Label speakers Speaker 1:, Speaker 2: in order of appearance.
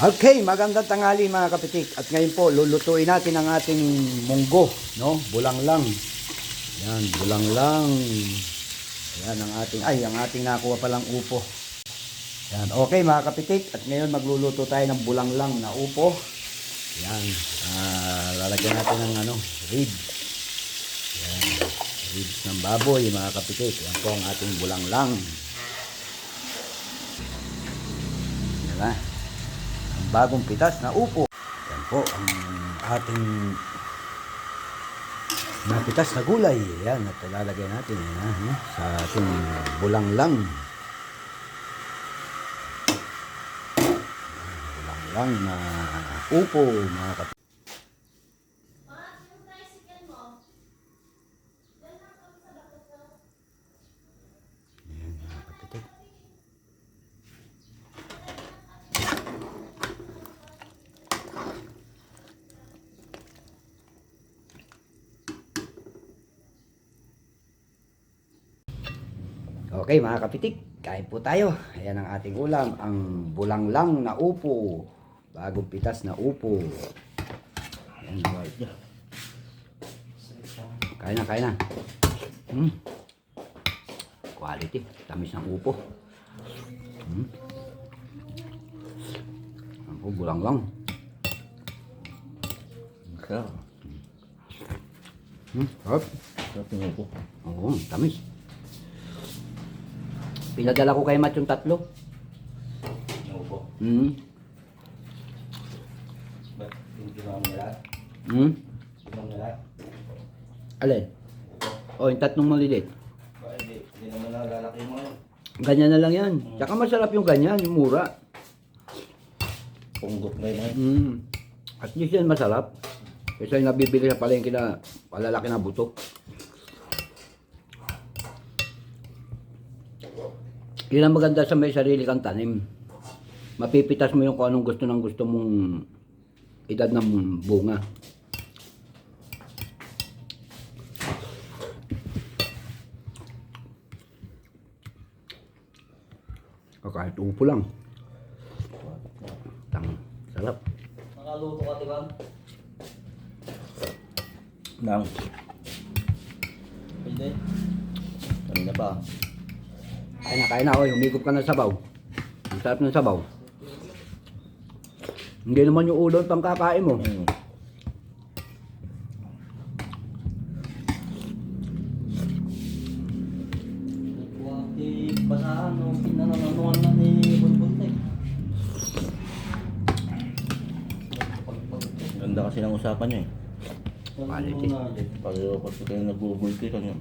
Speaker 1: Okay, magandang tanghali mga kapitik. At ngayon po, lulutuin natin ang ating munggo, no? Bulang lang. Yan, bulang lang. Yan ang ating nakuha palang upo. Yan, okay mga kapitik. At ngayon magluluto tayo ng bulang lang na upo. Yan, lalagyan natin ng ribs. Yan, ribs ng baboy mga kapitik. Yan po ang ating bulang lang. Yan na. Bagong pitas na upo. Yan po ang ating napitas na gulay. Yan, at lalagay natin sa ating bulang lang. Bulang lang na upo mga kapatid. Yan mga kapatid. Okay mga kapitik, kain po tayo. Ayan ang ating ulam, ang bulang lang na upo. Bagong pitas na upo. Ayan, kain na. Quality, tamis ng upo. Ang bulang lang.
Speaker 2: Sarap.
Speaker 1: Sarap.
Speaker 2: Sarap yung upo.
Speaker 1: Oo, tamis. Pinadala ko kay Matt yung 3.
Speaker 2: Yung upo. Ba't yung ginawa mo lahat? Ginawa mo lahat?
Speaker 1: Alin? O, yung 3 maliliit.
Speaker 2: Bakit hindi naman nalalaki mo yun?
Speaker 1: Ganyan na lang yan. Tsaka masarap yung ganyan, yung mura.
Speaker 2: Punggot na yun.
Speaker 1: At least yan masarap. Kasi yung nabibili sa palengke na palalaki na buto. Yun ang maganda sa may sarili kang tanim. Mapipitas mo yung kung anong gusto mong edad ng bunga. Kahit upo lang. Sarap.
Speaker 2: Nakaluto ka, diba? Nang. Pwede. Kanina pa.
Speaker 1: Kain na, oy. Humigop ka ng sabaw. Ang sarap ng sabaw. Hindi naman yung ulo pang kakain mo.
Speaker 2: Basahan o pinanananuan na ni Bunbuntek. Ganda kasi ng usapan niya eh.
Speaker 1: Quality.
Speaker 2: Pag kayo nagbubulti ka niya.